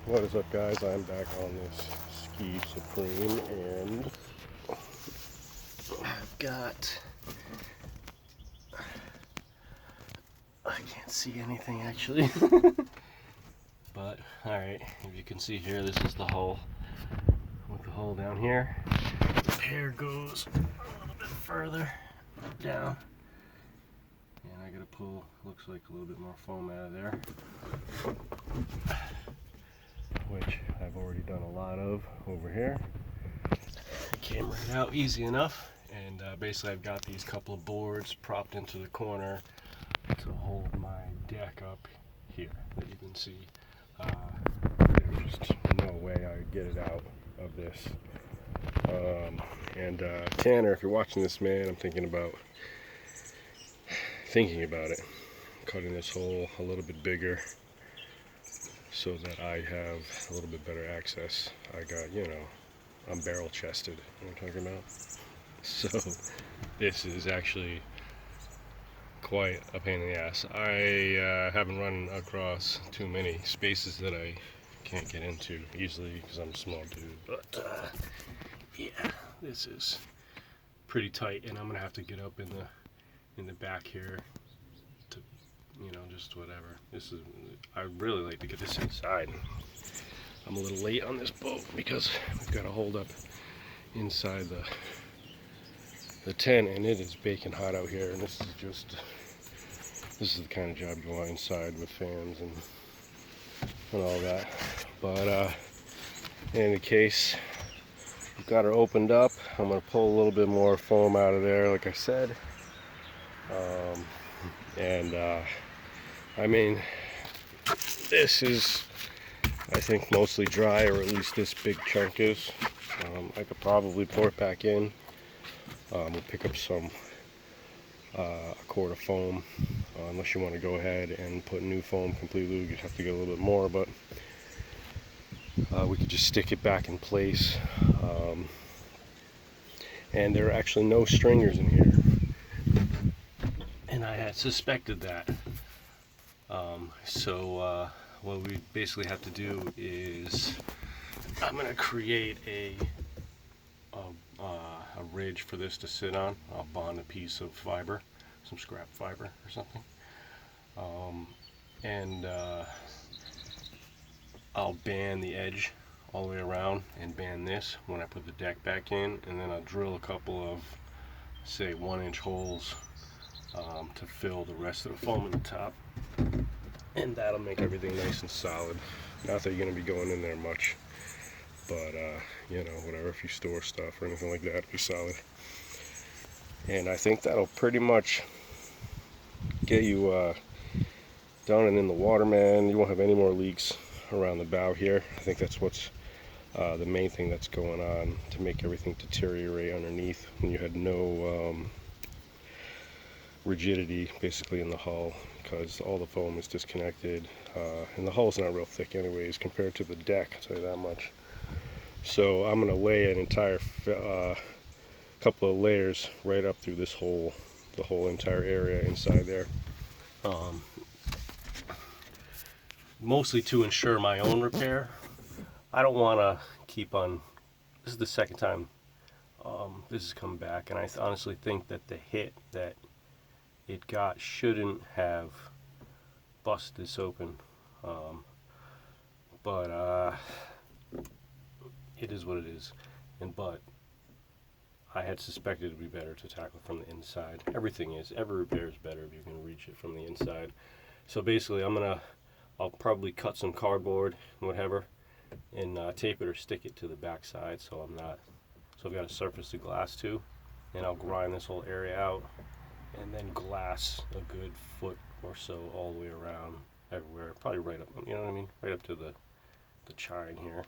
What is up, guys? I'm back on this Ski Supreme, and I've got, I can't see anything actually, but alright, if you can see here, this is the hull with the hole down here. The pair goes a little bit further down, and I gotta pull, looks like a little bit more foam out of there, which I've already done a lot of over here. I came right out easy enough, and basically I've got these couple of boards propped into the corner to hold my deck up here that you can see. There's just no way I'd get it out of this. Tanner, if you're watching this, man, I'm thinking about it, cutting this hole a little bit bigger so that I have a little bit better access. I got, I'm barrel chested, you know what I'm talking about? So this is actually quite a pain in the ass. I haven't run across too many spaces that I can't get into easily because I'm a small dude, but yeah, this is pretty tight, and I'm gonna have to get up in the back here to, just whatever. I'd really like to get this inside. I'm a little late on this boat because we've got to hold up inside the tent, and it is baking hot out here, and this is the kind of job you want inside with fans and all that. But in any case, we've got her opened up. I'm going to pull a little bit more foam out of there, like I said. I mean, this is, I think, mostly dry, or at least this big chunk is. I could probably pour it back in. We'll pick up some a quart of foam, unless you want to go ahead and put new foam completely. You have to get a little bit more, but we could just stick it back in place. And there are actually no stringers in here, and I had suspected that. So what we basically have to do is I'm going to create a ridge for this to sit on. I'll bond a piece of fiber, some scrap fiber or something, and I'll band the edge all the way around and band this when I put the deck back in, and then I'll drill a couple of, say, 1-inch holes to fill the rest of the foam in the top, and that'll make everything nice and solid. Not that you're going to be going in there much, but whatever, if you store stuff or anything like that, it'll be solid. And I think that'll pretty much get you down and in the water, man. You won't have any more leaks around the bow here. I think that's what's the main thing that's going on, to make everything deteriorate underneath when you had no rigidity basically in the hull, because all the foam is disconnected, and the hull's not real thick anyways compared to the deck, I'll tell you that much. So I'm going to lay an entire couple of layers right up through this whole, the whole entire area inside there, mostly to ensure my own repair. I don't want to keep on, this is the second time this has come back, and I honestly think that the hit that it got shouldn't have busted this open, but it is what it is. But I had suspected it would be better to tackle from the inside. Every repair is better if you can reach it from the inside. So basically I'll probably cut some cardboard, whatever, and tape it or stick it to the back side, so I've got a surface to glass too, and I'll grind this whole area out, and then glass a good foot or so all the way around everywhere, probably right up, you know what I mean, right up to the chine here.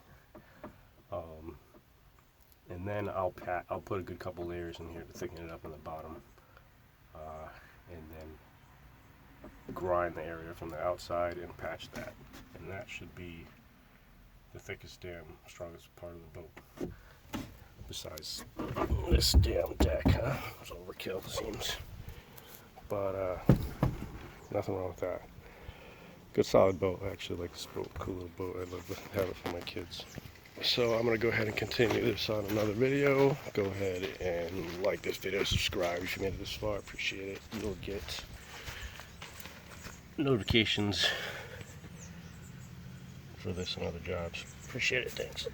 And then I'll put a good couple layers in here to thicken it up in the bottom, and then grind the area from the outside and patch that, and that should be the thickest, strongest part of the boat. Besides this damn deck, it's overkill, it seems, but nothing wrong with that. Good solid boat. I actually like this boat. Cool little boat. I'd love to have it for my kids. So I'm going to go ahead and continue this on another video. Go ahead and like this video, subscribe if you made it this far. Appreciate it. You'll get notifications for this and other jobs. Appreciate it. Thanks.